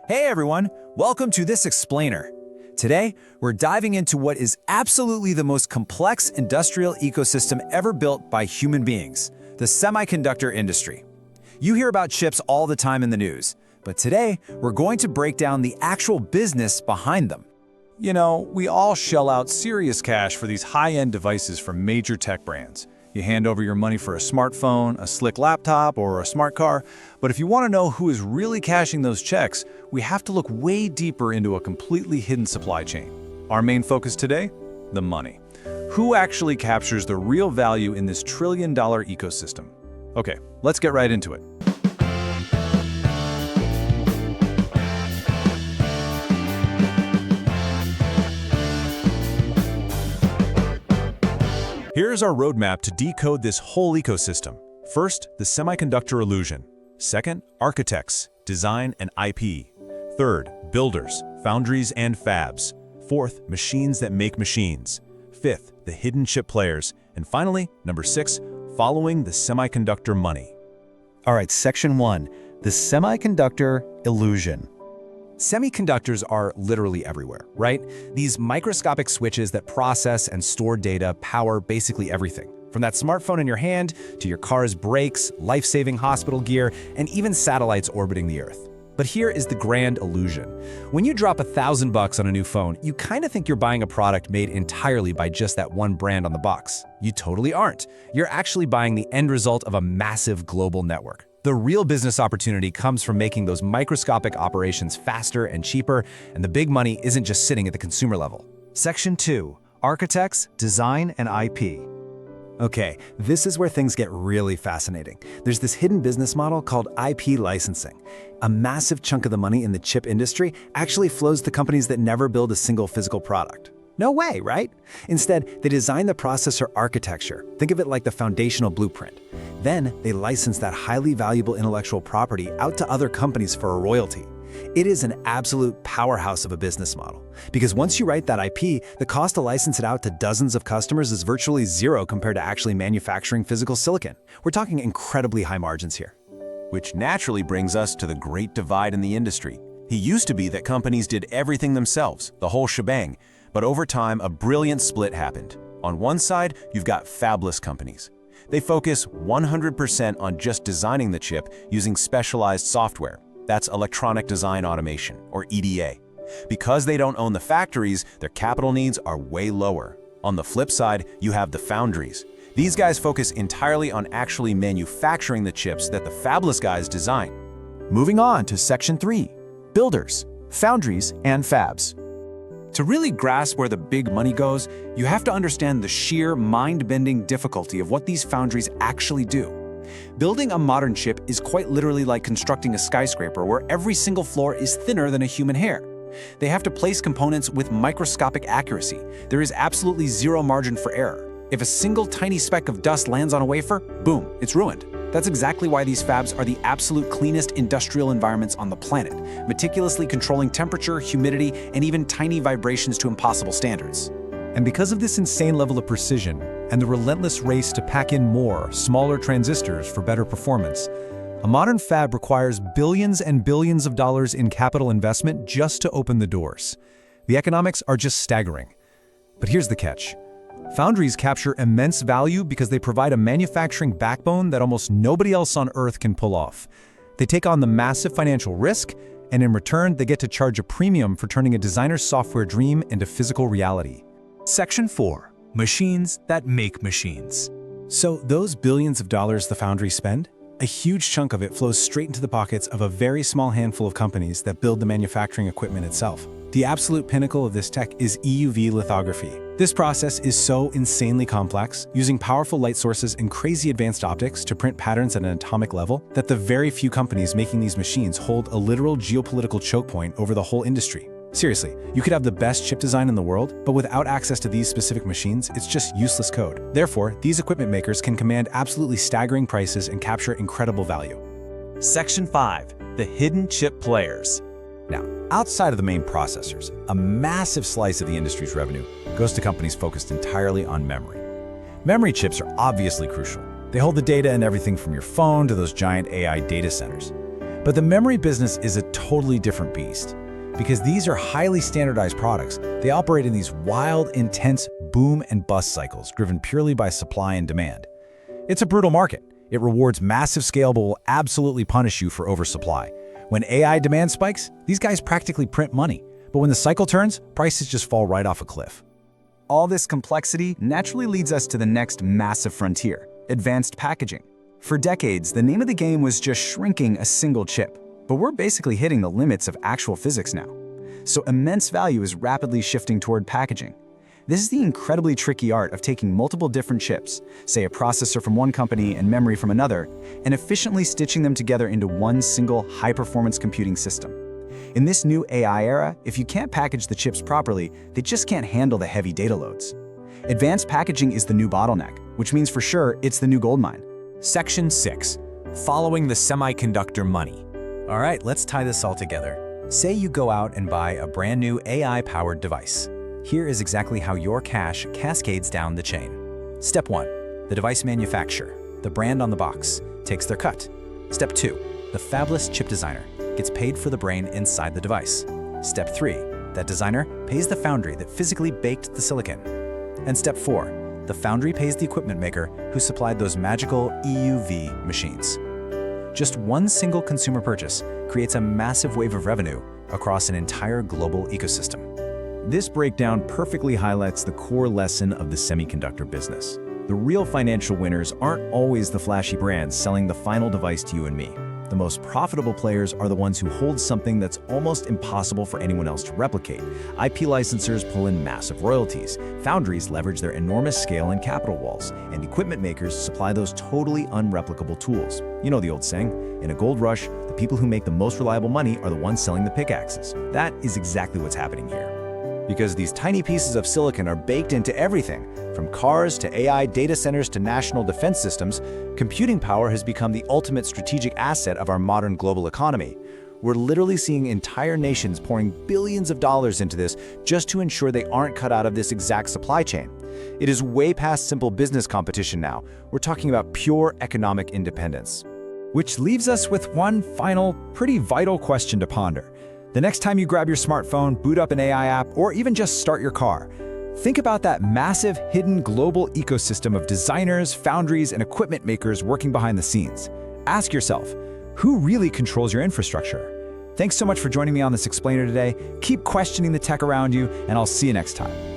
Hey everyone, welcome to this explainer. Today, we're diving into what is absolutely the most complex industrial ecosystem ever built by human beings, the semiconductor industry. You hear about chips all the time in the news, but today, we're going to break down the actual business behind them. You know, we all shell out serious cash for these high-end devices from major tech brands. You hand over your money for a smartphone, a slick laptop, or a smart car. But if you want to know who is really cashing those checks, we have to look way deeper into a completely hidden supply chain. Our main focus today? The money. Who actually captures the real value in this trillion-dollar ecosystem? Okay, let's get right into it. Here's our roadmap to decode this whole ecosystem. First, the semiconductor illusion. Second, architects, design, and IP. Third, builders, foundries, and fabs. Fourth, machines that make machines. Fifth, the hidden chip players. And finally, number 6, following the semiconductor money. All right, section 1, the semiconductor illusion. Semiconductors are literally everywhere, right? These microscopic switches that process and store data power basically everything. From that smartphone in your hand to your car's brakes, life-saving hospital gear, and even satellites orbiting the Earth. But here is the grand illusion. When you drop $1,000 on a new phone, you kind of think you're buying a product made entirely by just that one brand on the box. You totally aren't. You're actually buying the end result of a massive global network. The real business opportunity comes from making those microscopic operations faster and cheaper, and the big money isn't just sitting at the consumer level. Section 2, architects, design, and IP. Okay, this is where things get really fascinating. There's this hidden business model called IP licensing. A massive chunk of the money in the chip industry actually flows to companies that never build a single physical product. No way, right? Instead, they design the processor architecture. Think of it like the foundational blueprint. Then, they license that highly valuable intellectual property out to other companies for a royalty. It is an absolute powerhouse of a business model. Because once you write that IP, the cost to license it out to dozens of customers is virtually zero compared to actually manufacturing physical silicon. We're talking incredibly high margins here. Which naturally brings us to the great divide in the industry. It used to be that companies did everything themselves, the whole shebang. But over time, a brilliant split happened. On one side, you've got fabless companies. They focus 100% on just designing the chip using specialized software. That's electronic design automation, or EDA. Because they don't own the factories, their capital needs are way lower. On the flip side, you have the foundries. These guys focus entirely on actually manufacturing the chips that the fabless guys design. Moving on to section 3, builders, foundries, and fabs. To really grasp where the big money goes, you have to understand the sheer mind-bending difficulty of what these foundries actually do. Building a modern chip is quite literally like constructing a skyscraper where every single floor is thinner than a human hair. They have to place components with microscopic accuracy. There is absolutely zero margin for error. If a single tiny speck of dust lands on a wafer, boom, it's ruined. That's exactly why these fabs are the absolute cleanest industrial environments on the planet, meticulously controlling temperature, humidity, and even tiny vibrations to impossible standards. And because of this insane level of precision and the relentless race to pack in more, smaller transistors for better performance, a modern fab requires billions and billions of dollars in capital investment just to open the doors. The economics are just staggering. But here's the catch. Foundries capture immense value because they provide a manufacturing backbone that almost nobody else on Earth can pull off. They take on the massive financial risk, and in return, they get to charge a premium for turning a designer's software dream into physical reality. Section 4, machines that make machines. So those billions of dollars the foundries spend? A huge chunk of it flows straight into the pockets of a very small handful of companies that build the manufacturing equipment itself. The absolute pinnacle of this tech is EUV lithography. This process is so insanely complex, using powerful light sources and crazy advanced optics to print patterns at an atomic level, that the very few companies making these machines hold a literal geopolitical choke point over the whole industry. Seriously, you could have the best chip design in the world, but without access to these specific machines, it's just useless code. Therefore, these equipment makers can command absolutely staggering prices and capture incredible value. Section 5, the hidden chip players. Now, outside of the main processors, a massive slice of the industry's revenue goes to companies focused entirely on memory. Memory chips are obviously crucial. They hold the data and everything from your phone to those giant AI data centers. But the memory business is a totally different beast. Because these are highly standardized products, they operate in these wild, intense boom and bust cycles driven purely by supply and demand. It's a brutal market. It rewards massive scale but will absolutely punish you for oversupply. When AI demand spikes, these guys practically print money. But when the cycle turns, prices just fall right off a cliff. All this complexity naturally leads us to the next massive frontier, advanced packaging. For decades, the name of the game was just shrinking a single chip. But we're basically hitting the limits of actual physics now. So immense value is rapidly shifting toward packaging. This is the incredibly tricky art of taking multiple different chips, say a processor from one company and memory from another, and efficiently stitching them together into one single high-performance computing system. In this new AI era, if you can't package the chips properly, they just can't handle the heavy data loads. Advanced packaging is the new bottleneck, which means for sure it's the new goldmine. Section 6. Following the semiconductor money. All right, let's tie this all together. Say you go out and buy a brand new AI-powered device. Here is exactly how your cash cascades down the chain. Step 1, the device manufacturer, the brand on the box, takes their cut. Step 2, the fabless chip designer gets paid for the brain inside the device. Step 3, that designer pays the foundry that physically baked the silicon. And step 4, the foundry pays the equipment maker who supplied those magical EUV machines. Just one single consumer purchase creates a massive wave of revenue across an entire global ecosystem. This breakdown perfectly highlights the core lesson of the semiconductor business. The real financial winners aren't always the flashy brands selling the final device to you and me. The most profitable players are the ones who hold something that's almost impossible for anyone else to replicate. IP licensors pull in massive royalties, foundries leverage their enormous scale and capital walls, and equipment makers supply those totally unreplicable tools. You know the old saying, in a gold rush, the people who make the most reliable money are the ones selling the pickaxes. That is exactly what's happening here. Because these tiny pieces of silicon are baked into everything, from cars to AI data centers to national defense systems, computing power has become the ultimate strategic asset of our modern global economy. We're literally seeing entire nations pouring billions of dollars into this just to ensure they aren't cut out of this exact supply chain. It is way past simple business competition now. We're talking about pure economic independence. Which leaves us with one final, pretty vital question to ponder. The next time you grab your smartphone, boot up an AI app, or even just start your car, think about that massive, hidden global ecosystem of designers, foundries, and equipment makers working behind the scenes. Ask yourself, who really controls your infrastructure? Thanks so much for joining me on this explainer today. Keep questioning the tech around you, and I'll see you next time.